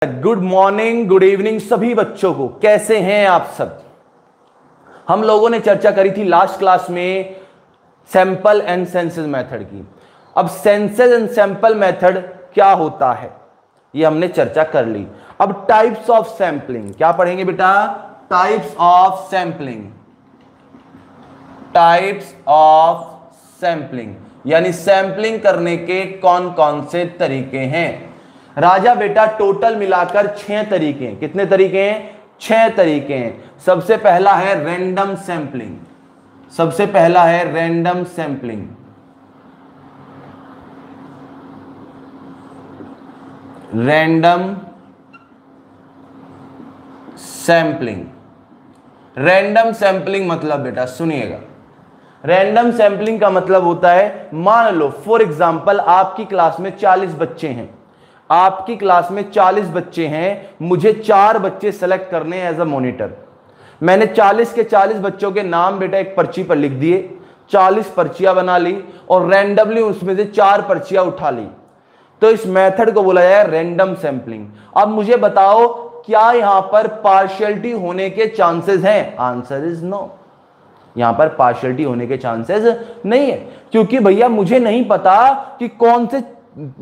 Good morning, good evening सभी बच्चों को। कैसे हैं आप सब? हम लोगों ने चर्चा करी थी लास्ट क्लास में सैंपल एंड सेंसेस मेथड की। अब सेंसेस एंड सैंपल मेथड क्या होता है ये हमने चर्चा कर ली। अब टाइप्स ऑफ सैंपलिंग क्या पढ़ेंगे बेटा? Types of sampling, types of sampling यानी सैंपलिंग करने के कौन कौन से तरीके हैं। राजा बेटा टोटल मिलाकर 6 तरीके हैं। कितने तरीके हैं? 6 तरीके हैं। सबसे पहला है रैंडम सैंपलिंग, सबसे पहला है random sampling. Random sampling, random sampling मतलब बेटा सुनिएगा, रैंडम सैंपलिंग का मतलब होता है, मान लो फॉर एग्जांपल आपकी क्लास में 40 बच्चे हैं, आपकी क्लास में 40 बच्चे हैं, मुझे 4 बच्चे सेलेक्ट करने एज अ मॉनिटर। मैंने 40 के 40 बच्चों के नाम बेटा एक पर्ची पर लिख दिए, 40 पर्चियां बना ली और रैंडमली उसमें से 4 पर्चियां उठा ली। तो इस मेथड को बोला जाए रैंडम सैंपलिंग। अब मुझे बताओ क्या यहां पर पार्शियलिटी होने के चांसेस हैं? Answer is no. यहां पर पार्शियलिटी होने के चांसेस नहीं है, क्योंकि भैया मुझे नहीं पता कि कौन से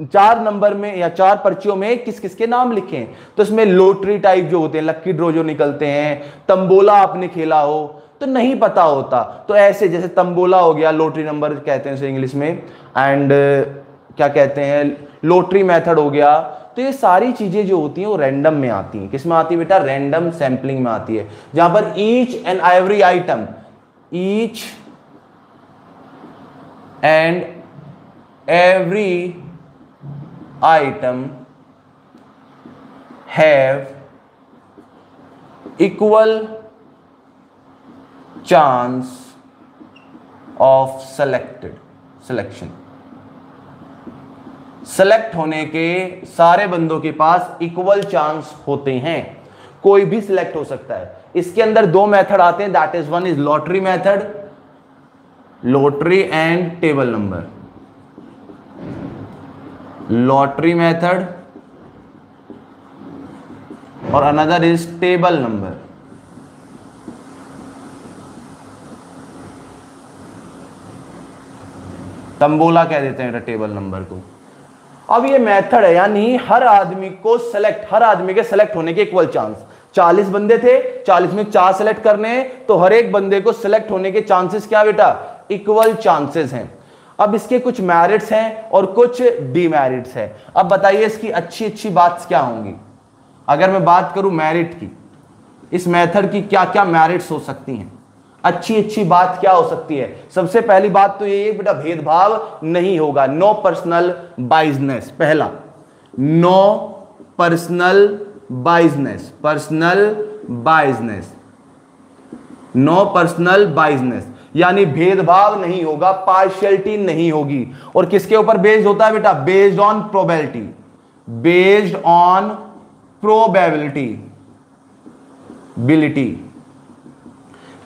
4 नंबर में या 4 पर्चियों में किस किस के नाम लिखे हैं। तो इसमें लॉटरी टाइप जो होते हैं, लक्की ड्रॉ जो निकलते हैं, तंबोला आपने खेला हो तो नहीं पता होता। तो ऐसे जैसे तंबोला हो गया, लॉटरी नंबर कहते हैं उसे इंग्लिश में, एंड क्या कहते हैं, लॉटरी मेथड हो गया। तो ये सारी चीजें जो होती हैं वो रैंडम में आती हैं। किस में आती है बेटा? रैंडम सैंपलिंग में आती है, जहां पर each and every item, each and every item have equal chance of selection। Select होने के सारे बंदों के पास इक्वल चांस होते हैं, कोई भी सिलेक्ट हो सकता है। इसके अंदर 2 मेथड आते हैं, that is one is lottery method, lottery and table number, lottery method, और another is table number. Tambola कह देते हैं टेबल नंबर को। अब ये मेथड है, यानी हर आदमी को सेलेक्ट, हर आदमी के सेलेक्ट होने के इक्वल चांस। 40 बंदे थे, 40 में 4 सेलेक्ट करने हैं, तो हर एक बंदे को सेलेक्ट होने के चांसेस क्या बेटा? इक्वल चांसेस हैं। अब इसके कुछ मेरिट्स हैं और कुछ डीमेरिट्स हैं। अब बताइए इसकी अच्छी अच्छी बात क्या होंगी। अगर मैं बात करूं मेरिट की, इस मेथड की क्या क्या मेरिट्स हो सकती हैं, अच्छी अच्छी बात क्या हो सकती है? सबसे पहली बात तो ये बेटा भेदभाव नहीं होगा, नो पर्सनल बाइजनेस। पहला, no personal business, personal business, no personal business यानी भेदभाव नहीं होगा, पार्शियलिटी नहीं होगी। और किसके ऊपर बेस्ड होता है बेटा? Based on probability, based on probability, bility,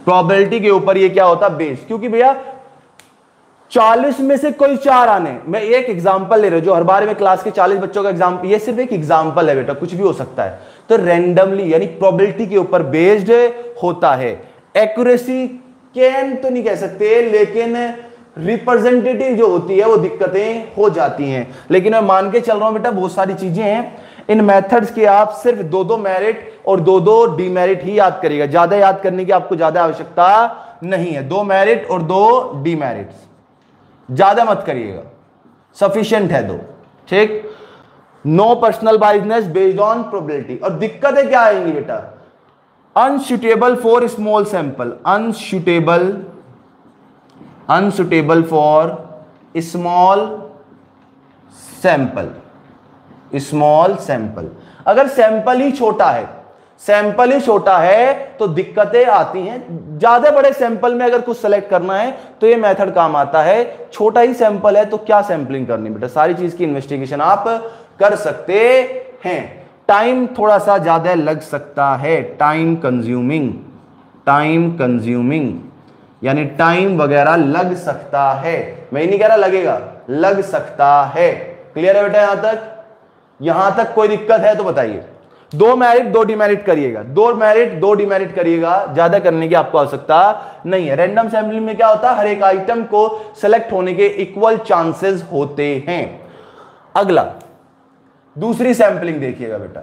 probability के ऊपर ये क्या होता है? बेस्ड। क्योंकि भैया 40 में से कोई 4 आने, मैं एक एग्जांपल ले रहा हूं, जो हर बार में क्लास के 40 बच्चों का एग्जांपल, ये सिर्फ एक एग्जांपल है बेटा, कुछ भी हो सकता है। तो रैंडमली यानी प्रोबेबिलिटी के ऊपर बेस्ड होता है। एक्यूरेसी कैन तो नहीं कह सकते, लेकिन रिप्रेजेंटेटिव जो होती है वो दिक्कतें हो जाती हैं। लेकिन मैं मान के चल रहा हूं बेटा बहुत सारी चीजें हैं। इन मेथड्स के आप सिर्फ 2-2 मेरिट और 2-2 डीमेरिट ही याद करिएगा, ज्यादा याद करने की आपको ज्यादा आवश्यकता नहीं है। 2 मेरिट और 2 डीमेरिट्स, ज्यादा मत करिएगा, सफिशिएंट है 2, ठीक। No personal business based on probability. और दिक्कतें क्या आएंगी बेटा? Unsuitable for small sample, unsuitable for small sample, small sample. अगर सैंपल ही छोटा है, सैंपल ही छोटा है तो दिक्कतें आती हैं। ज्यादा बड़े सैंपल में अगर कुछ सेलेक्ट करना है तो ये मेथड काम आता है। छोटा ही सैंपल है तो क्या सैंपलिंग करनी बेटा? सारी चीज की इन्वेस्टिगेशन आप कर सकते हैं। टाइम थोड़ा सा ज्यादा लग सकता है, टाइम कंज्यूमिंग, टाइम कंज्यूमिंग यानी टाइम वगैरह लग सकता है। मैं नहीं कह रहा लगेगा, लग सकता है। क्लियर है बेटा? यहां तक कोई दिक्कत है तो बताइए। दो मेरिट दो डिमेरिट करिएगा, दो मेरिट दो डिमेरिट करिएगा, ज्यादा करने की आपको आवश्यकता नहीं है। रैंडम सैंपलिंग में क्या होता है, हर एक आइटम को सेलेक्ट होने के इक्वल चांसेस होते हैं। अगला दूसरी सैंपलिंग देखिएगा बेटा,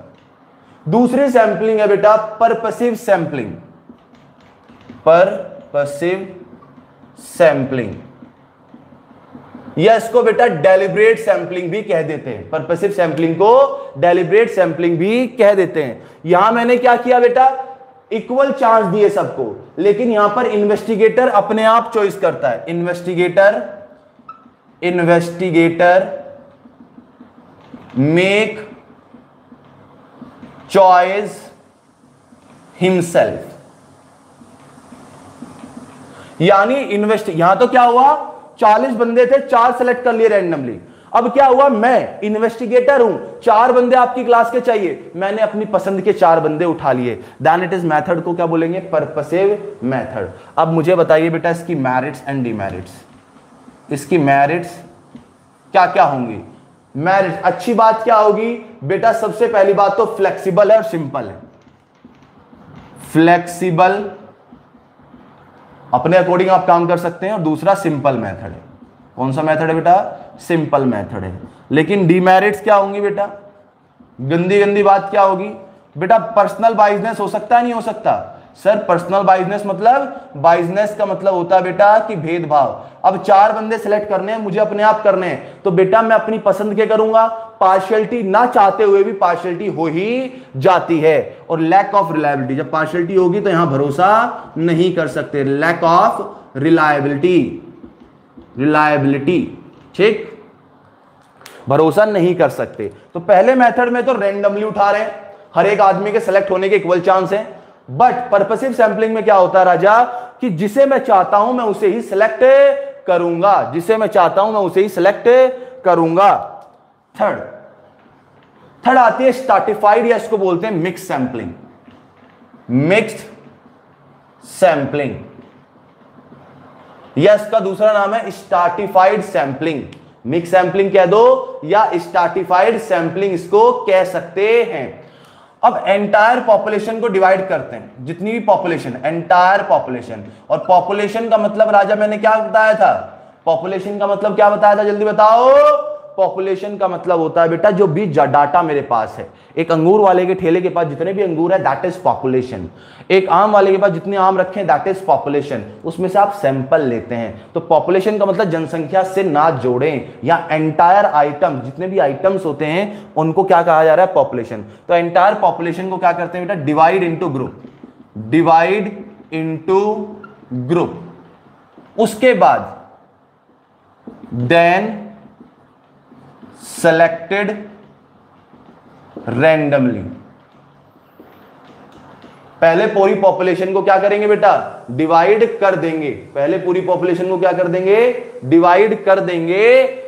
दूसरी सैंपलिंग है बेटा पर्पसिव सैंपलिंग। पर्पसिव सैंपलिंग या इसको बेटा डेलिब्रेट सैंपलिंग भी कह देते हैं। पर्पसिव सैंपलिंग को डेलिब्रेट सैंपलिंग भी कह देते हैं। यहां मैंने क्या किया बेटा, इक्वल चांस दिए सबको, लेकिन यहां पर इन्वेस्टिगेटर अपने आप चॉइस करता है। Investigator make choice himself. यानी यहां तो क्या हुआ, 40 बंदे थे, 4 सेलेक्ट कर लिए रैंडमली। अब क्या हुआ, मैं इन्वेस्टिगेटर हूं, 4 बंदे आपकी क्लास के चाहिए, मैंने अपनी पसंद के 4 बंदे उठा लिए। देन इट इज मेथड को क्या बोलेंगे, पर्पसिव मेथड। अब मुझे बताइए बेटा इसकी मेरिट्स एंड डिमेरिट्स। इसकी मेरिट्स क्या क्या होंगी। मेरिट अच्छी बात क्या होगी बेटा, सबसे पहली बात तो फ्लेक्सिबल है और सिंपल है। फ्लेक्सिबल, अपने अकॉर्डिंग आप काम कर सकते हैं, और दूसरा सिंपल मेथड है। कौन सा मेथड है बेटा, सिंपल मेथड है। लेकिन डीमेरिट्स क्या होंगी बेटा, गंदी गंदी बात क्या होगी बेटा, पर्सनल बाइजनेस हो सकता है नहीं हो सकता। सर पर्सनल बाइजनेस मतलब, बाइजनेस का मतलब होता है बेटा कि भेदभाव। अब 4 बंदे सिलेक्ट करने हैं, मुझे अपने आप करने हैं, तो बेटा मैं अपनी पसंद के करूंगा। पार्शियलिटी ना चाहते हुए भी पार्शियलिटी हो ही जाती है। और लैक ऑफ रिलायबिलिटी, जब पार्शियलिटी होगी तो यहां भरोसा नहीं कर सकते। लैक ऑफ रिलायबिलिटी, ठीक, भरोसा नहीं कर सकते। तो पहले मेथड में तो रैंडमली उठा रहे हैं, हर एक आदमी के सेलेक्ट होने के इक्वल चांस है। बट पर्पसिव सैंपलिंग में क्या होता है राजा, कि जिसे मैं चाहता हूं मैं उसे ही सिलेक्ट करूंगा, जिसे मैं चाहता हूं मैं उसे ही सिलेक्ट करूंगा। थर्ड आती है स्ट्रैटिफाइड, या इसको बोलते हैं मिक्स सैंपलिंग। मिक्स्ड सैंपलिंग, या इसका दूसरा नाम है स्ट्रैटिफाइड सैंपलिंग। मिक्स सैंपलिंग कह दो या स्ट्रैटिफाइड सैंपलिंग इसको कह सकते हैं। अब एंटायर पॉपुलेशन को डिवाइड करते हैं, जितनी भी पॉपुलेशन, एंटायर पॉपुलेशन। और पॉपुलेशन का मतलब राजा मैंने क्या बताया था, पॉपुलेशन का मतलब क्या बताया था, जल्दी बताओ। पॉपुलेशन का मतलब होता है बेटा जो भी डाटा मेरे पास है। एक अंगूर वाले के ठेले के पास जितने भी अंगूर है दैट इज पॉपुलेशन। एक आम वाले के पास जितने आम रखे हैं दैट इज पॉपुलेशन। उसमें से आप सैंपल लेते हैं। तो पॉपुलेशन का मतलब जनसंख्या से ना जोड़ें, या एंटायर आइटम, जितने भी आइटम्स होते हैं उनको क्या कहा जा रहा है, पॉपुलेशन। तो एंटायर पॉपुलेशन को क्या करते हैं बेटा, divide into group. Divide into group. उसके बाद देन सेलेक्टेड रैंडमली। पहले पूरी पॉपुलेशन को क्या करेंगे बेटा, डिवाइड कर देंगे। पहले पूरी पॉपुलेशन को क्या कर देंगे, डिवाइड कर देंगे।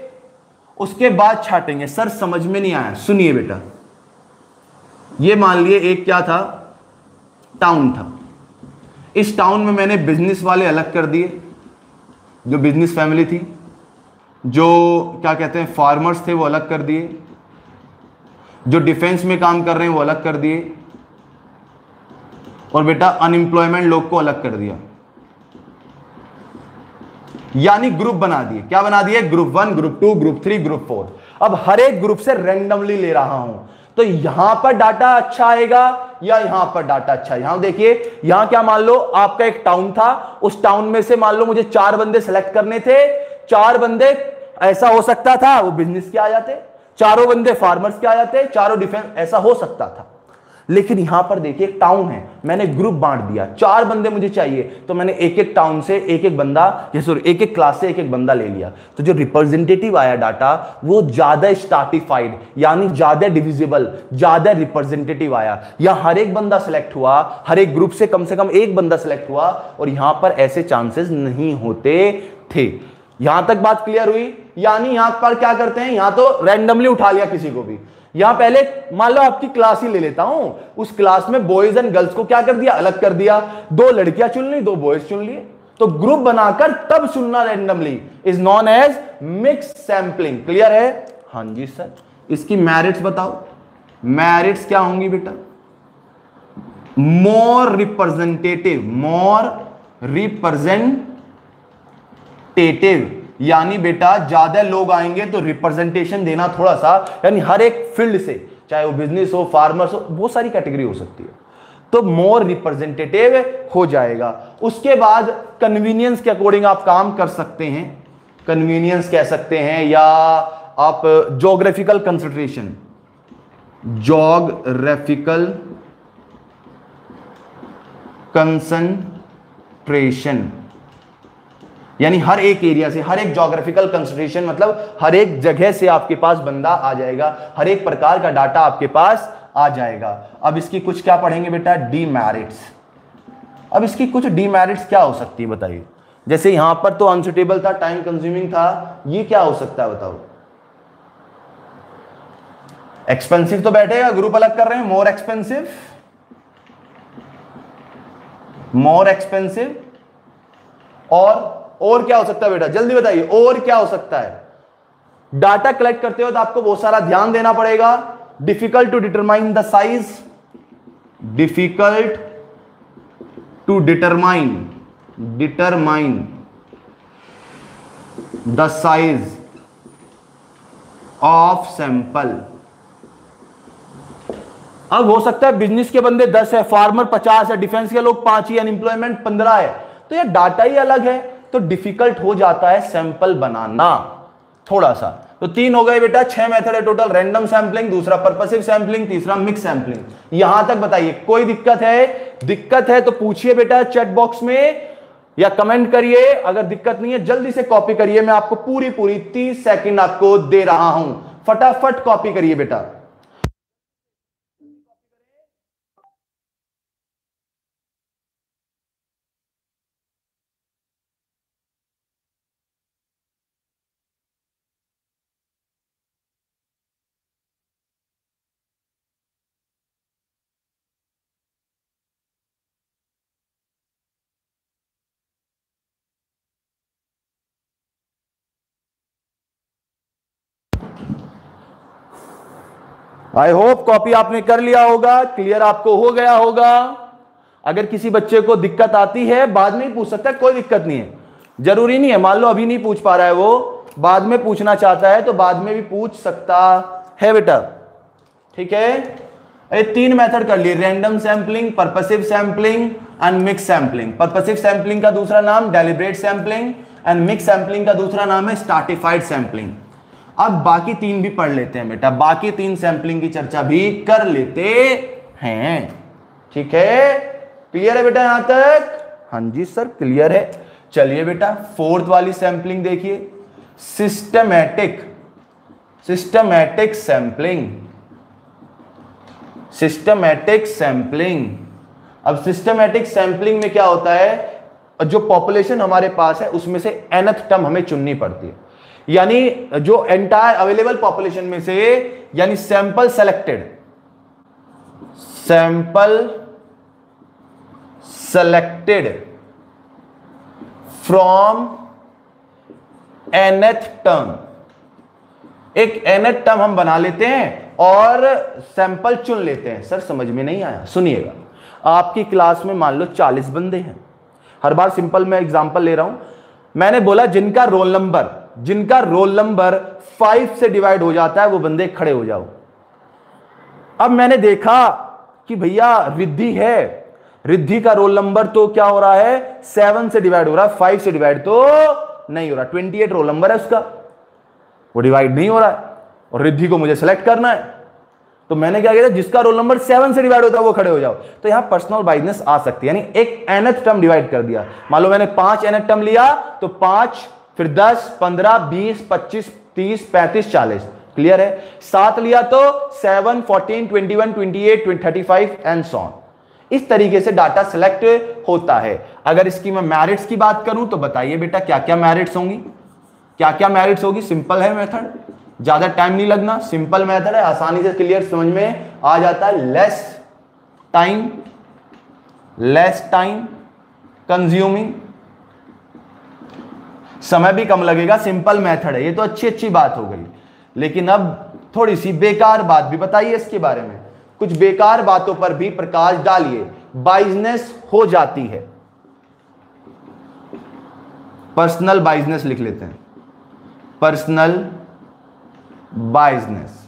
उसके बाद छाटेंगे। सर समझ में नहीं आया, सुनिए बेटा। ये मान लिए एक क्या था, टाउन था। इस टाउन में मैंने बिजनेस वाले अलग कर दिए, जो बिजनेस फैमिली थी। जो क्या कहते हैं फार्मर्स थे वो अलग कर दिए। जो डिफेंस में काम कर रहे हैं वो अलग कर दिए। और बेटा अनएम्प्लॉयमेंट लोग को अलग कर दिया, यानी ग्रुप बना दिए। क्या बना दिए, ग्रुप 1, ग्रुप 2, ग्रुप 3, ग्रुप 4। अब हर एक ग्रुप से रैंडमली ले रहा हूं, तो यहां पर डाटा अच्छा आएगा या यहां पर डाटा अच्छा। यहां देखिए, यहां क्या मान लो आपका एक टाउन था, उस टाउन में से मान लो मुझे 4 बंदे सेलेक्ट करने थे। 4 बंदे ऐसा हो सकता था वो बिजनेस के आ जाते, चारों बंदे फार्मर्स के आ जाते, चारों डिफेंस, ऐसा हो सकता था। लेकिन यहां पर देखिए टाउन है, मैंने ग्रुप बांट दिया। 4 बंदे मुझे चाहिए, तो मैंने एक एक टाउन से एक एक बंदा, एक एक क्लास से एक एक बंदा ले लिया। तो जो रिप्रेजेंटेटिव आया डाटा वो ज्यादा स्ट्रैटिफाइड, यानी ज्यादा डिविजिबल, ज्यादा रिप्रेजेंटेटिव आया। यहां हर एक बंदा सिलेक्ट हुआ, हर एक ग्रुप से कम एक बंदा सिलेक्ट हुआ, और यहां पर ऐसे चांसेस नहीं होते थे। यहां तक बात क्लियर हुई। यानी यहां पर क्या करते हैं, यहां तो रैंडमली उठा लिया किसी को भी। यहां पहले मान लो आपकी क्लास ही ले लेता हूं, उस क्लास में बॉयज एंड गर्ल्स को क्या कर दिया, अलग कर दिया। 2 लड़कियां चुन ली, 2 बॉयज चुन लिए। तो ग्रुप बनाकर तब चुनना randomly is known as mix sampling. Clear है? हाँ जी सर। इसकी मेरिट्स बताओ। मेरिट्स क्या होंगी बेटा? मोर रिप्रेजेंटेटिव, यानी बेटा ज्यादा लोग आएंगे तो रिप्रेजेंटेशन देना थोड़ा सा, यानी हर एक फील्ड से, चाहे वो बिजनेस हो, फार्मर्स हो, बहुत सारी कैटेगरी हो सकती है, तो मोर रिप्रेजेंटेटिव हो जाएगा। उसके बाद कन्वीनियंस के अकॉर्डिंग आप काम कर सकते हैं, कन्वीनियंस कह सकते हैं, या आप ज्योग्राफिकल कंसंट्रेशन, ज्योग्राफिकल कंसंट्रेशन, यानी हर एक एरिया से, हर एक ज्योग्राफिकल कंसंट्रेशन मतलब हर एक जगह से आपके पास बंदा आ जाएगा, हर एक प्रकार का डाटा आपके पास आ जाएगा। अब इसकी कुछ क्या पढ़ेंगे बेटा? डीमेरिट्स। अब इसकी कुछ डीमेरिट्स क्या हो सकती है बताइए? जैसे यहां पर तो अनसुटेबल था, टाइम कंज्यूमिंग था, ये क्या हो सकता है बताओ? एक्सपेंसिव तो बैठेगा, ग्रुप अलग कर रहे हैं, मोर एक्सपेंसिव, मोर एक्सपेंसिव, और क्या हो सकता है बेटा? जल्दी बताइए, और क्या हो सकता है? डाटा कलेक्ट करते हो तो आपको बहुत सारा ध्यान देना पड़ेगा। Difficult to determine the size, difficult to determine the size of sample. अब हो सकता है बिजनेस के बंदे 10 है, फार्मर 50 है, डिफेंस के लोग 5 ही, अनएम्प्लॉयमेंट 15 है, तो ये डाटा ही अलग है, तो डिफिकल्ट हो जाता है सैंपल बनाना थोड़ा सा। तो 3 हो गए बेटा, 6 मेथड है टोटल। रैंडम सैंपलिंग, दूसरा पर्पसिव सैंपलिंग, तीसरा मिक्स सैंपलिंग। यहां तक बताइए कोई दिक्कत है? दिक्कत है तो पूछिए बेटा चैट बॉक्स में या कमेंट करिए। अगर दिक्कत नहीं है जल्दी से कॉपी करिए, मैं आपको पूरी 30 सेकंड आपको दे रहा हूं, फटाफट कॉपी करिए बेटा। आई होप कॉपी आपने कर लिया होगा, क्लियर आपको हो गया होगा। अगर किसी बच्चे को दिक्कत आती है बाद में ही पूछ सकता है, कोई दिक्कत नहीं है, जरूरी नहीं है। मान लो अभी नहीं पूछ पा रहा है वो, बाद में पूछना चाहता है तो बाद में भी पूछ सकता है बेटा, ठीक है। ये 3 मेथड कर लिए, random sampling, purposive sampling and mix sampling. Purposive sampling का दूसरा नाम deliberate sampling and mix sampling का दूसरा नाम है स्ट्रैटिफाइड सैंपलिंग। अब बाकी 3 भी पढ़ लेते हैं बेटा, बाकी 3 सैंपलिंग की चर्चा भी कर लेते हैं, ठीक है। क्लियर है बेटा यहां तक? हाँ जी सर क्लियर है। चलिए बेटा 4th वाली सैंपलिंग देखिए, सिस्टमैटिक सैंपलिंग, सिस्टमैटिक सैंपलिंग। अब सिस्टमैटिक सैंपलिंग में क्या होता है, जो पॉपुलेशन हमारे पास है उसमें से nth टर्म हमें चुननी पड़ती है, यानी जो एंटायर अवेलेबल पॉपुलेशन में से, यानी sample selected from nth term, एक nth टर्म हम बना लेते हैं और सैंपल चुन लेते हैं। सर समझ में नहीं आया, सुनिएगा। आपकी क्लास में मान लो 40 बंदे हैं, हर बार सिंपल मैं एग्जांपल ले रहा हूं। मैंने बोला जिनका रोल नंबर 5 से डिवाइड हो जाता है वो बंदे खड़े हो जाओ। अब मैंने देखा कि भैया रिद्धि है, रिद्धि का रोल नंबर तो क्या हो रहा है, 7 से डिवाइड हो रहा है, 5 से डिवाइड तो नहीं हो रहा। 28 रोल नंबर है उसका, वो डिवाइड नहीं हो रहा है और रिद्धि को मुझे सेलेक्ट करना है। तो मैंने क्या किया, जिसका रोल नंबर 7 से डिवाइड होता है वो खड़े हो जाओ। तो यहां पर्सनल बाइजनेस आ सकती है, यानी एक nth टर्म डिवाइड कर दिया। मान लो मैंने 5 nth टर्म लिया तो 5, फिर 10, 15, 20, 25, 30, 35, 40। क्लियर है। 7 लिया तो 7, 14, 21, 28, 35 एंड सो ऑन। इस तरीके से डाटा सिलेक्ट होता है। अगर इसकी मैं मेरिट्स की बात करूं तो बताइए बेटा क्या क्या मेरिट्स होंगी, क्या क्या मेरिट्स होगी। सिंपल है मेथड, ज्यादा टाइम नहीं लगना, सिंपल मेथड है, आसानी से क्लियर समझ में आ जाता है। लेस टाइम कंज्यूमिंग, समय भी कम लगेगा, सिंपल मेथड है। ये तो अच्छी बात हो गई, लेकिन अब थोड़ी सी बेकार बात भी बताइए इसके बारे में, कुछ बेकार बातों पर भी प्रकाश डालिए, बाइजनेस हो जाती है। पर्सनल बाइजनेस लिख लेते हैं, पर्सनल बाइजनेस।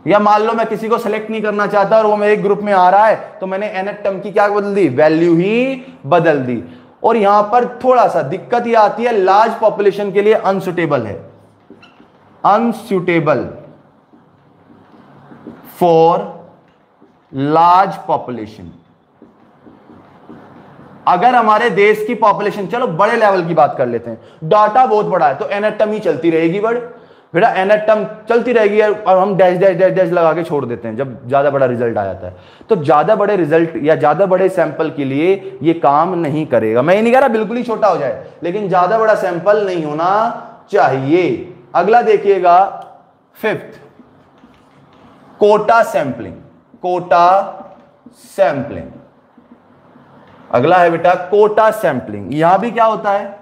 या मान लो मैं किसी को सेलेक्ट नहीं करना चाहता और वो मेरे ग्रुप में आ रहा है, तो मैंने एनएट टर्म की क्या बदल दी, वैल्यू ही बदल दी। और यहां पर थोड़ा सा दिक्कत ये आती है, लार्ज पॉपुलेशन के लिए अनसुटेबल है, अनसुटेबल फॉर लार्ज पॉपुलेशन। अगर हमारे देश की पॉपुलेशन, चलो बड़े लेवल की बात कर लेते हैं, डाटा बहुत बड़ा है तो एनएट टर्म ही चलती रहेगी, बेटा एनएट टर्म चलती रहेगी और हम डैश डैश डैश डैश लगा के छोड़ देते हैं जब ज्यादा बड़ा रिजल्ट आ जाता है। तो ज्यादा बड़े रिजल्ट या ज्यादा बड़े सैंपल के लिए ये काम नहीं करेगा। मैं ये नहीं कह रहा बिल्कुल ही छोटा हो जाए, लेकिन ज्यादा बड़ा सैंपल नहीं होना चाहिए। अगला देखिएगा, fifth, quota sampling, quota sampling. अगला है बेटा कोटा सैंपलिंग। यहां भी क्या होता है,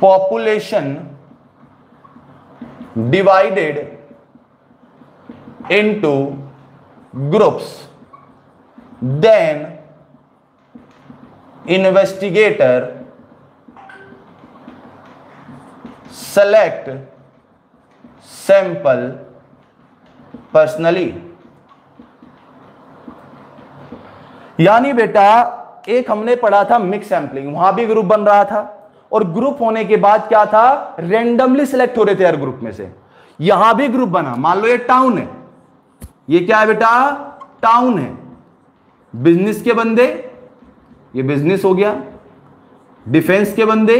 population divided into groups, then investigator select sample personally। यानी बेटा एक हमने पढ़ा था मिक्स सैंपलिंग, वहां भी ग्रुप बन रहा था और ग्रुप होने के बाद क्या था, रेंडमली सिलेक्ट हो रहे थे हर ग्रुप में से। यहां भी ग्रुप बना, मान लो ये टाउन है, ये क्या है बेटा, टाउन है। बिजनेस के बंदे, ये बिजनेस हो गया, डिफेंस के बंदे,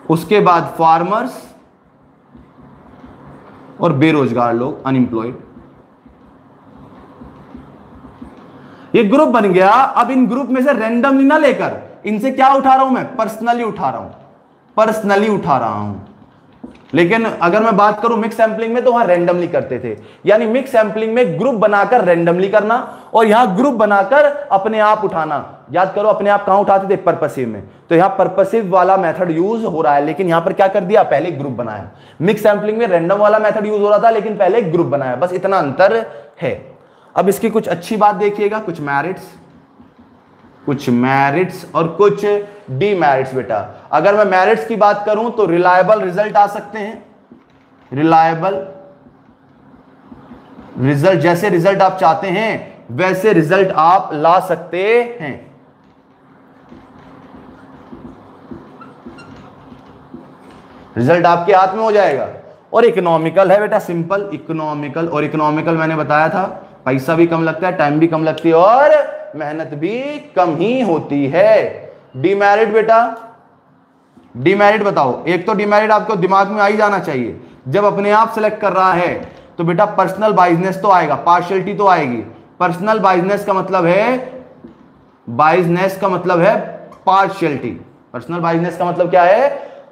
उसके बाद फार्मर्स और बेरोजगार लोग, अनएम्प्लॉयड। ये ग्रुप बन गया। अब इन ग्रुप में से रैंडमली ना लेकर इनसे क्या उठा रहा हूं मैं, पर्सनली उठा रहा हूं, पर्सनली उठा रहा हूं। लेकिन अगर मैं बात करूं मिक्स सैंपलिंग में, तो वहां रैंडमली करते थे। यानी मिक्स सैंपलिंग में ग्रुप बनाकर रैंडमली करना और यहां ग्रुप बनाकर अपने आप उठाना। याद करो अपने आप कहां उठाते थे, पर्पसिव में। तो यहां पर्पसिव वाला मेथड यूज हो रहा है, लेकिन यहां पर क्या कर दिया, पहले ग्रुप बनाया। मिक्स सैंपलिंग में रैंडम वाला मेथड यूज हो रहा था, लेकिन पहले ग्रुप बनाया, बस इतना अंतर है। अब इसकी कुछ अच्छी बात देखिएगा, कुछ मेरिट्स, कुछ मेरिट्स और कुछ डीमेरिट्स। बेटा अगर मैं मेरिट्स की बात करूं तो रिलायबल रिजल्ट आ सकते हैं, रिलायबल रिजल्ट, जैसे रिजल्ट आप चाहते हैं वैसे रिजल्ट आप ला सकते हैं। रिजल्ट आपके हाथ में हो जाएगा। और इकोनॉमिकल है बेटा, सिंपल इकोनॉमिकल। और इकोनॉमिकल मैंने बताया था, पैसा भी कम लगता है, टाइम भी कम लगती है और मेहनत भी कम ही होती है। डीमेरिट बेटा, डीमेरिट बताओ। एक तो डीमेरिट आपको दिमाग में आ ही जाना चाहिए, जब अपने आप सेलेक्ट कर रहा है तो बेटा पर्सनल बाइजनेस तो आएगा, पार्शियलिटी तो आएगी। पर्सनल बाइजनेस का मतलब है, बाइजनेस का मतलब है पार्शियलिटी। पर्सनल बाइजनेस का मतलब क्या है,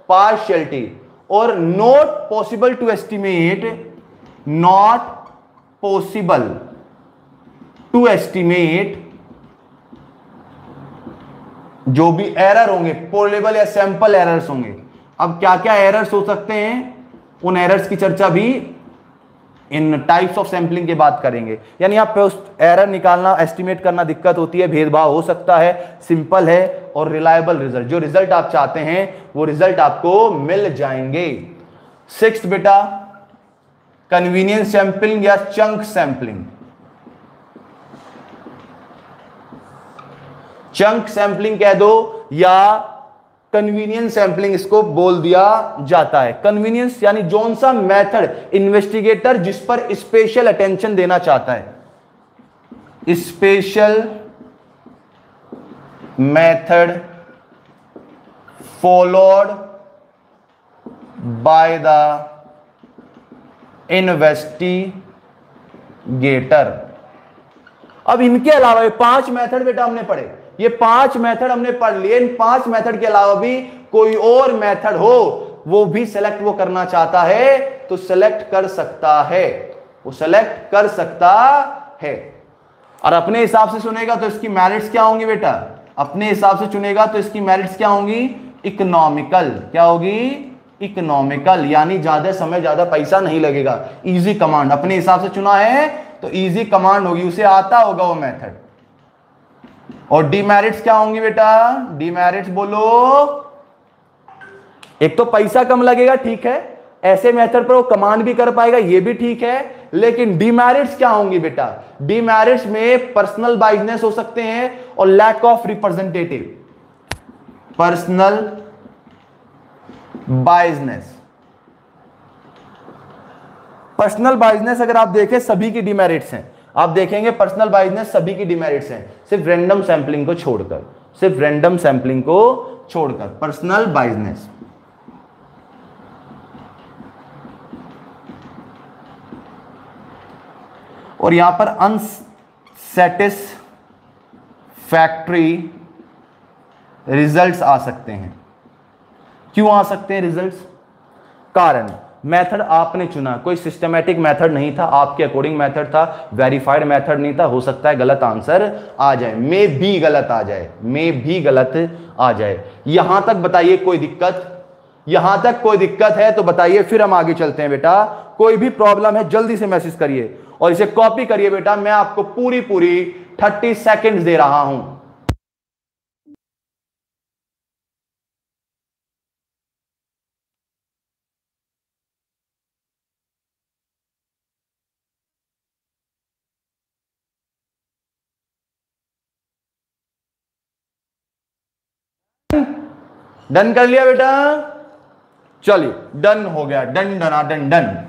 पार्शियलिटी। और not possible to estimate, not possible to estimate जो भी एरर होंगे, पोलेबल या सैंपल एरर्स होंगे। अब क्या क्या एरर्स हो सकते हैं, उन एरर्स की चर्चा भी इन टाइप्स ऑफ सैंपलिंग के बाद करेंगे। यानी यहां पे उस एरर निकालना, एस्टिमेट करना दिक्कत होती है, भेदभाव हो सकता है, सिंपल है। और रिलायबल रिजल्ट, जो रिजल्ट आप चाहते हैं वो रिजल्ट आपको मिल जाएंगे। सिक्स्थ बेटा कन्वीनियंस सैंपलिंग या चंक सैंपलिंग। चंक सैंपलिंग कह दो या कन्वीनियंस सैंपलिंग इसको बोल दिया जाता है। कन्वीनियंस यानी जोन सा मेथड इन्वेस्टिगेटर जिस पर स्पेशल अटेंशन देना चाहता है, special method followed by the investigator. अब इनके अलावा ये 5 मेथड बेटा हमने पढ़े, ये 5 मेथड हमने पढ़ लिए। इन 5 मेथड के अलावा भी कोई और मेथड हो, वो भी सेलेक्ट वो करना चाहता है तो सेलेक्ट कर सकता है, वो सेलेक्ट कर सकता है। और अपने हिसाब से चुनेगा तो इसकी मेरिट्स क्या होंगी बेटा, अपने हिसाब से चुनेगा तो इसकी मेरिट्स क्या होंगी, इकोनॉमिकल। क्या होगी, इकोनॉमिकल, यानी ज्यादा समय ज्यादा पैसा नहीं लगेगा। इजी कमांड अपने हिसाब से चुना है तो इजी कमांड होगी, उसे आता होगा वो मेथड। और डीमेरिट्स क्या होंगी बेटा? डीमेरिट्स बोलो। एक तो पैसा कम लगेगा, ठीक है, ऐसे मेथड पर वो कमांड भी कर पाएगा, ये भी ठीक है, लेकिन डीमेरिट्स क्या होंगी बेटा? डीमेरिट्स में पर्सनल बाइजनेस हो सकते हैं और lack of representative. Personal business, personal business अगर आप देखें सभी की डीमेरिट्स हैं, आप देखेंगे पर्सनल बाइजनेस सभी की डीमेरिट्स हैं, सिर्फ रैंडम सैंपलिंग को छोड़कर, सिर्फ रैंडम सैंपलिंग को छोड़कर पर्सनल बाइजनेस। और यहां पर अनसैटिस्फैक्टरी रिजल्ट्स आ सकते हैं। क्यों आ सकते हैं रिजल्ट्स? कारण मेथड आपने चुना, कोई सिस्टमैटिक मेथड नहीं था, आपके अकॉर्डिंग मेथड था, वेरीफाइड मेथड नहीं था, हो सकता है गलत आंसर आ जाए, मे भी गलत आ जाए, मे भी गलत आ जाए। यहां तक बताइए कोई दिक्कत? यहां तक कोई दिक्कत है तो बताइए, फिर हम आगे चलते हैं बेटा। कोई भी प्रॉब्लम है जल्दी से मैसेज करिए और इसे कॉपी करिए बेटा, मैं आपको पूरी 30 सेकेंड्स दे रहा हूं। डन कर लिया बेटा? चलिए डन हो गया, डन डना डन डन।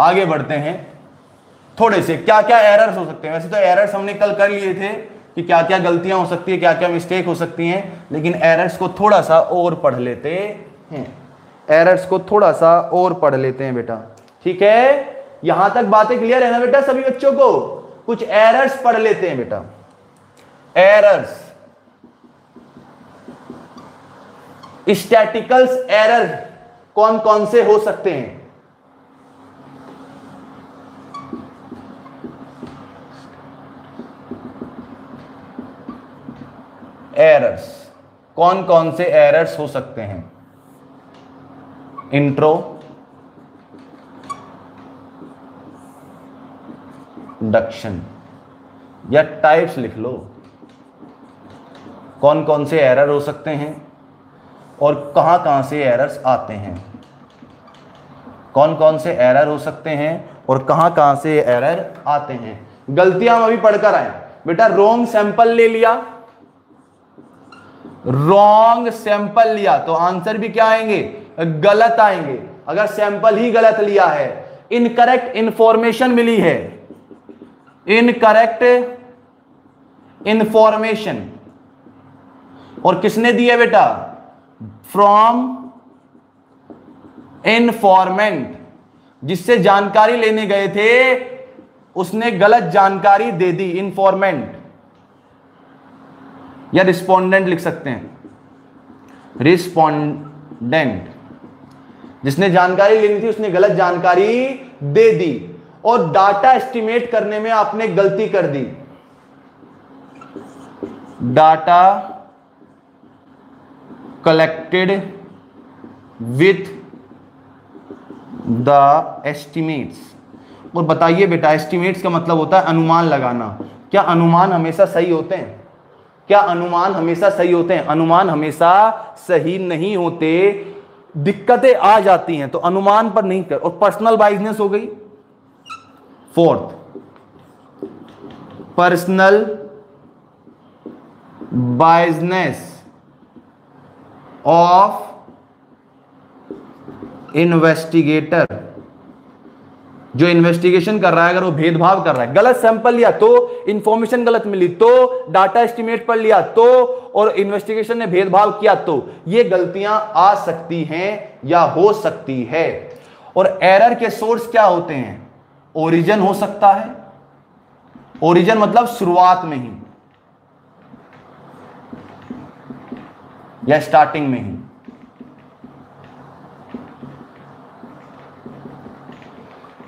आगे बढ़ते हैं थोड़े से, क्या क्या एरर्स हो सकते हैं। वैसे तो एरर्स हमने कल कर लिए थे कि क्या क्या गलतियां हो सकती है, क्या क्या मिस्टेक हो सकती हैं, लेकिन एरर्स को थोड़ा सा और पढ़ लेते हैं, एरर्स को थोड़ा सा और पढ़ लेते हैं बेटा, ठीक है? यहां तक बातें क्लियर है ना बेटा सभी बच्चों को? कुछ एरर्स पढ़ लेते हैं बेटा। एरर्स, स्टैटिकल्स एरर कौन कौन से हो सकते हैं? एरर्स, कौन कौन से एरर्स हो सकते हैं? इंट्रोडक्शन या टाइप्स लिख लो, कौन कौन से एरर हो सकते हैं और कहां कहां से एरर्स आते हैं? कौन कौन से एरर हो सकते हैं और कहां कहां से एरर आते हैं? गलतियां हम अभी पढ़कर आए बेटा। रॉन्ग सैंपल ले लिया, रॉन्ग सैंपल लिया तो आंसर भी क्या आएंगे? गलत आएंगे। अगर सैंपल ही गलत लिया है, इनकरेक्ट इंफॉर्मेशन मिली है, इनकरेक्ट इंफॉर्मेशन, और किसने दी है बेटा? फ्रॉम इन्फॉर्मेंट, जिससे जानकारी लेने गए थे उसने गलत जानकारी दे दी। इन्फॉर्मेंट या रिस्पोंडेंट लिख सकते हैं, रिस्पोंडेंट, जिसने जानकारी लेनी थी उसने गलत जानकारी दे दी और डाटा एस्टिमेट करने में आपने गलती कर दी। Data collected with the estimates. और बताइए बेटा, एस्टिमेट्स का मतलब होता है अनुमान लगाना। क्या अनुमान हमेशा सही होते हैं? क्या अनुमान हमेशा सही होते हैं? अनुमान हमेशा सही नहीं होते, दिक्कतें आ जाती हैं, तो अनुमान पर नहीं कर। और पर्सनल बाइजनेस हो गई फोर्थ, पर्सनल बाइजनेस ऑफ इन्वेस्टिगेटर। जो इन्वेस्टिगेशन कर रहा है अगर वो भेदभाव कर रहा है, गलत सैंपल लिया तो, इंफॉर्मेशन गलत मिली तो, डाटा एस्टिमेट पर लिया तो, और इन्वेस्टिगेशन ने भेदभाव किया तो, ये गलतियां आ सकती हैं या हो सकती है। और एरर के सोर्स क्या होते हैं? ओरिजिन हो सकता है, ओरिजिन मतलब शुरुआत में ही या स्टार्टिंग में ही।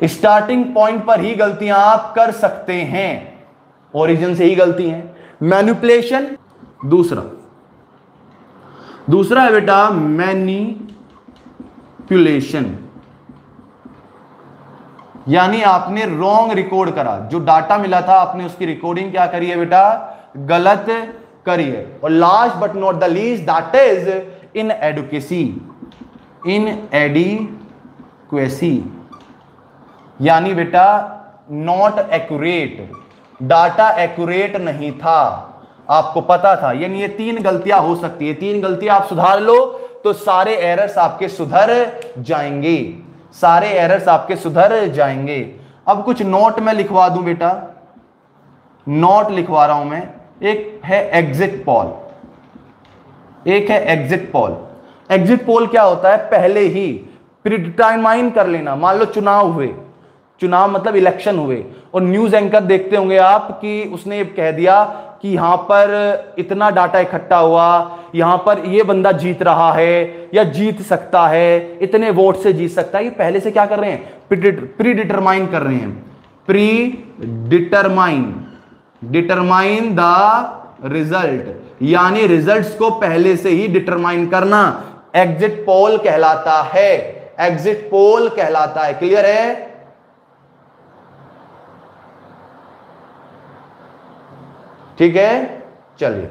स्टार्टिंग पॉइंट पर ही गलतियां आप कर सकते हैं, ओरिजिन से ही गलती है। मैनिपुलेशन दूसरा है बेटा, मैनिपुलेशन। मैनिपुलेशन, यानी आपने रॉन्ग रिकॉर्ड करा, जो डाटा मिला था आपने उसकी रिकॉर्डिंग क्या करी है बेटा, गलत करी है। और last but not the least that is in adequacy, in adequacy, यानी बेटा नॉट एक्यूरेट, डाटा एक्यूरेट नहीं था, आपको पता था। यानी ये 3 गलतियां हो सकती है, 3 गलतियां आप सुधार लो तो सारे एरर्स आपके सुधर जाएंगे, सारे एरर्स आपके सुधर जाएंगे। अब कुछ नोट मैं लिखवा दूं बेटा, नोट लिखवा रहा हूं मैं। एक है एग्जिट पोल, एक है एग्जिट पोल। एग्जिट पोल क्या होता है, पहले ही प्रीडिटरमाइन कर लेना। मान लो चुनाव हुए, चुनाव मतलब इलेक्शन हुए, और न्यूज एंकर देखते होंगे आप कि उसने ये कह दिया कि यहां पर इतना डाटा इकट्ठा हुआ, यहां पर ये बंदा जीत रहा है या जीत सकता है, इतने वोट से जीत सकता है। ये पहले से क्या कर रहे हैं, प्री डिटरमाइन कर रहे हैं, प्री डिटरमाइन द रिजल्ट, यानी रिजल्ट्स को पहले से ही डिटरमाइन करना एग्जिट पोल कहलाता है, एग्जिट पोल कहलाता है। क्लियर है? ठीक है, चलिए।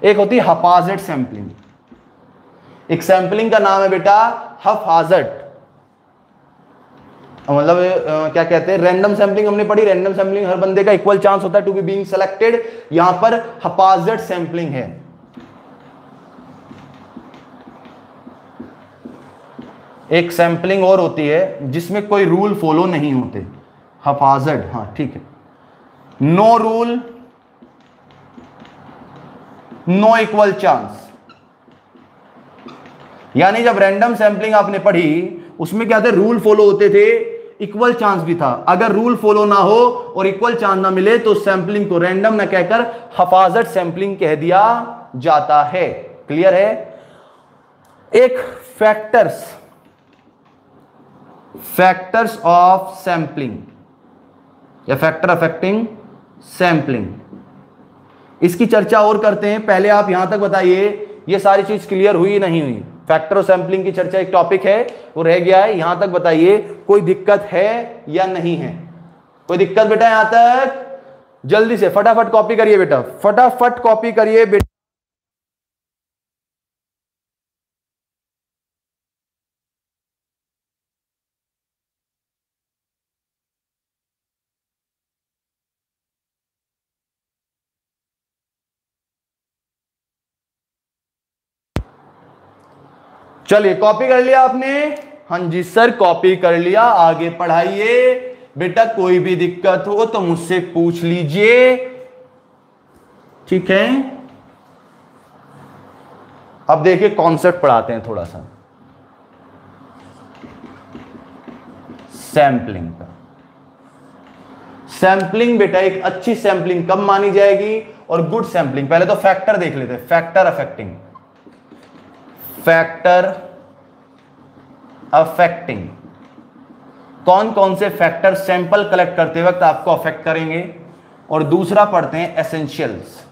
एक होती है हपाजर्ड सैंपलिंग, एक सैंपलिंग का नाम है बेटा हपाजर्ड, मतलब क्या कहते हैं, रैंडम सैंपलिंग हमने पढ़ी। रैंडम सैंपलिंग हर बंदे का इक्वल चांस होता है टू बी बीइंग सेलेक्टेड, यहां पर हपाजर्ड सैंपलिंग है। एक सैंपलिंग और होती है जिसमें कोई रूल फॉलो नहीं होते, हपाजर्ड, हाँ ठीक है। No rule no equal chance, यानी जब रैंडम सैंपलिंग आपने पढ़ी उसमें क्या थे, रूल फॉलो होते थे, इक्वल चांस भी था। अगर रूल फॉलो ना हो और इक्वल चांस ना मिले तो सैंपलिंग को रैंडम ना कहकर हफाजत सैंपलिंग कह दिया जाता है। क्लियर है? एक फैक्टर्स ऑफ सैंपलिंग या फैक्टर अफेक्टिंग सैंपलिंग, इसकी चर्चा और करते हैं। पहले आप यहां तक बताइए, ये सारी चीज क्लियर हुई नहीं हुई? फैक्टर ऑफ सैंपलिंग की चर्चा एक टॉपिक है, वो रह गया है। यहां तक बताइए कोई दिक्कत है या नहीं है? कोई दिक्कत बेटा यहां तक? जल्दी से फटाफट कॉपी करिए बेटा, फटाफट कॉपी करिए बेटा। चलिए, कॉपी कर लिया आपने? हाँ जी सर, कॉपी कर लिया। आगे पढ़ाइए बेटा, कोई भी दिक्कत हो तो मुझसे पूछ लीजिए, ठीक है? अब देखिए कॉन्सेप्ट पढ़ाते हैं थोड़ा सा सैंपलिंग का। सैंपलिंग बेटा, एक अच्छी सैंपलिंग कब मानी जाएगी और गुड सैंपलिंग? पहले तो फैक्टर देख लेते हैं, फैक्टर अफेक्टिंग, फैक्टर अफेक्टिंग, कौन कौन से फैक्टर सैंपल कलेक्ट करते वक्त आपको अफेक्ट करेंगे। और दूसरा पढ़ते हैं एसेंशियल्स,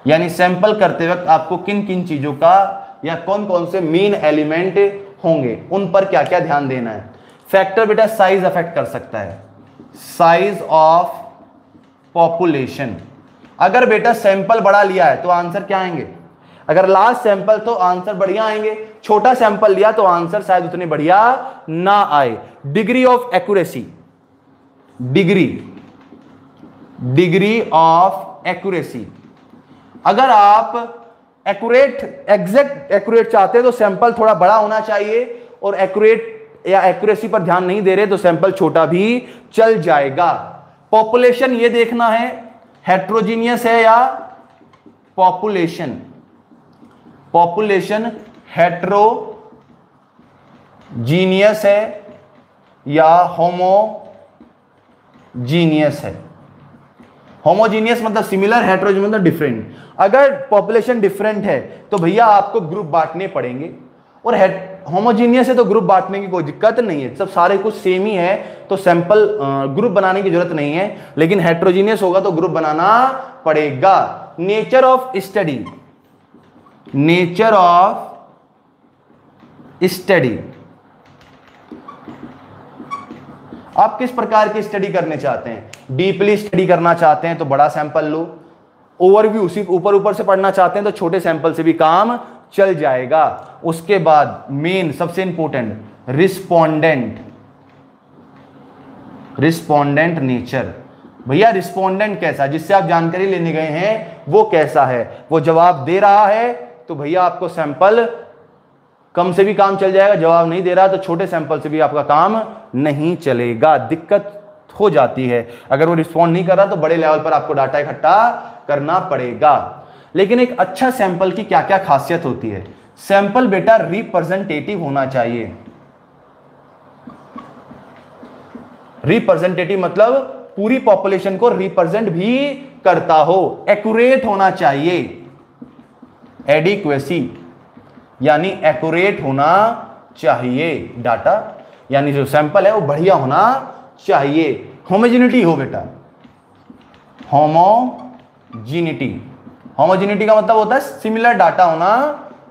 यानी सैंपल करते वक्त आपको किन किन चीजों का या कौन कौन से मेन एलिमेंट होंगे, उन पर क्या क्या ध्यान देना है। फैक्टर बेटा साइज अफेक्ट कर सकता है, साइज ऑफ पॉपुलेशन। अगर बेटा सैंपल बड़ा लिया है तो आंसर क्या आएंगे? अगर लार्ज सैंपल तो आंसर बढ़िया आएंगे, छोटा सैंपल लिया तो आंसर शायद उतने बढ़िया ना आए। Degree of accuracy, degree of accuracy, अगर आप एक्यूरेट एग्जैक्ट एक्यूरेट चाहते हैं तो सैंपल थोड़ा बड़ा होना चाहिए, और एक्यूरेट या एक्यूरेसी पर ध्यान नहीं दे रहे तो सैंपल छोटा भी चल जाएगा। पॉपुलेशन ये देखना है हेट्रोजीनियस है या पॉपुलेशन हेट्रोजीनियस है या होमोजीनियस है। होमोजीनियस मतलब सिमिलर, हेट्रोजीनियस मतलब डिफरेंट। अगर पॉपुलेशन डिफरेंट है तो भैया आपको ग्रुप बांटने पड़ेंगे, और होमोजीनियस है तो ग्रुप बांटने की कोई दिक्कत नहीं है, सब सारे कुछ सेम ही है तो सैंपल ग्रुप बनाने की जरूरत नहीं है। लेकिन हेट्रोजीनियस होगा तो ग्रुप बनाना पड़ेगा। Nature of study, nature of study. आप किस प्रकार की स्टडी करने चाहते हैं? डीपली स्टडी करना चाहते हैं तो बड़ा सैंपल लो, ओवरव्यू उसी ऊपर ऊपर से पढ़ना चाहते हैं तो छोटे सैंपल से भी काम चल जाएगा। उसके बाद मेन सबसे इंपॉर्टेंट रिस्पोंडेंट नेचर। भैया रिस्पोंडेंट कैसा, जिससे आप जानकारी लेने गए हैं वो कैसा है, वो जवाब दे रहा है तो भैया आपको सैंपल कम से भी काम चल जाएगा, जवाब नहीं दे रहा तो छोटे सैंपल से भी आपका काम नहीं चलेगा, दिक्कत हो जाती है। अगर वो रिस्पॉन्ड नहीं कर रहा तो बड़े लेवल पर आपको डाटा इकट्ठा करना पड़ेगा। लेकिन एक अच्छा सैंपल की क्या क्या खासियत होती है? सैंपल बेटा रिप्रेजेंटेटिव होना चाहिए। रिप्रेजेंटेटिव मतलब पूरी पॉपुलेशन को रिप्रेजेंट भी करता हो। एक्यूरेट होना चाहिए, एडिक्वेसी यानी एक्यूरेट होना चाहिए डाटा, यानी जो सैंपल है वो बढ़िया होना चाहिए। होमोजेनिटी हो बेटा, होमोजेनिटी का मतलब होता है सिमिलर डाटा होना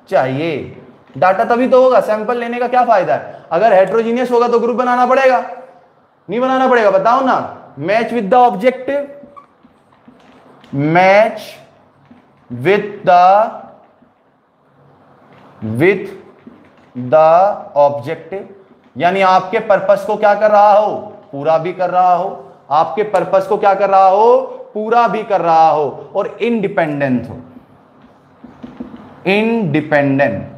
चाहिए। डाटा तभी तो होगा, सैंपल लेने का क्या फायदा है? अगर हेट्रोजीनियस होगा तो ग्रुप बनाना पड़ेगा, नहीं बनाना पड़ेगा? बताओ ना। Match with the objective, match with the objective, यानी आपके पर्पस को क्या कर रहा हो? पूरा भी कर रहा हो। आपके पर्पस को क्या कर रहा हो? पूरा भी कर रहा हो। और इंडिपेंडेंट हो, इंडिपेंडेंट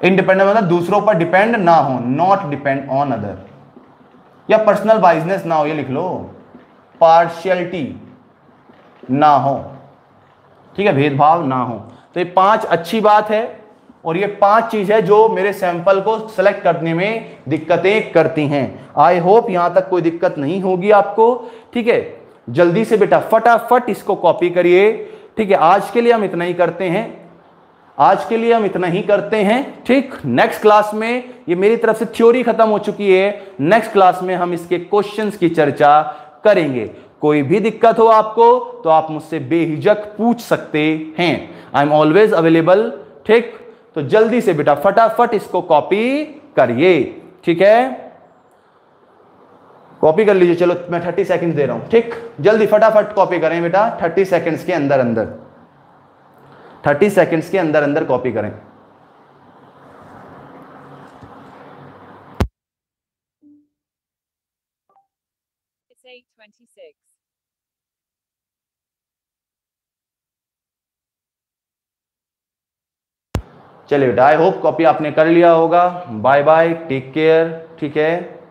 मतलब दूसरों पर डिपेंड ना हो, नॉट डिपेंड ऑन अदर। या पर्सनल बाइजनेस ना हो, ये लिख लो, पार्शियलिटी ना हो, ठीक है, भेदभाव ना हो। तो ये 5 अच्छी बात है और ये 5 चीज है जो मेरे सैंपल को सिलेक्ट करने में दिक्कतें करती हैं। आई होप यहां तक कोई दिक्कत नहीं होगी आपको, ठीक है। जल्दी से बेटा फटाफट इसको कॉपी करिए, ठीक है। आज के लिए हम इतना ही करते हैं, ठीक। नेक्स्ट क्लास में ये मेरी तरफ से थ्योरी खत्म हो चुकी है, नेक्स्ट क्लास में हम इसके क्वेश्चंस की चर्चा करेंगे। कोई भी दिक्कत हो आपको तो आप मुझसे बेहिचक पूछ सकते हैं, आई एम ऑलवेज अवेलेबल, ठीक। तो जल्दी से बेटा फटाफट इसको कॉपी करिए, ठीक है। कॉपी कर लीजिए, चलो मैं 30 सेकंड्स दे रहा हूं, ठीक। जल्दी फटाफट कॉपी करें बेटा, 30 सेकंड्स के अंदर अंदर, 30 सेकंड्स के अंदर अंदर कॉपी करें। It's 8:26. चलिए बेटा, आई होप कॉपी आपने कर लिया होगा। बाय बाय, टेक केयर, ठीक है।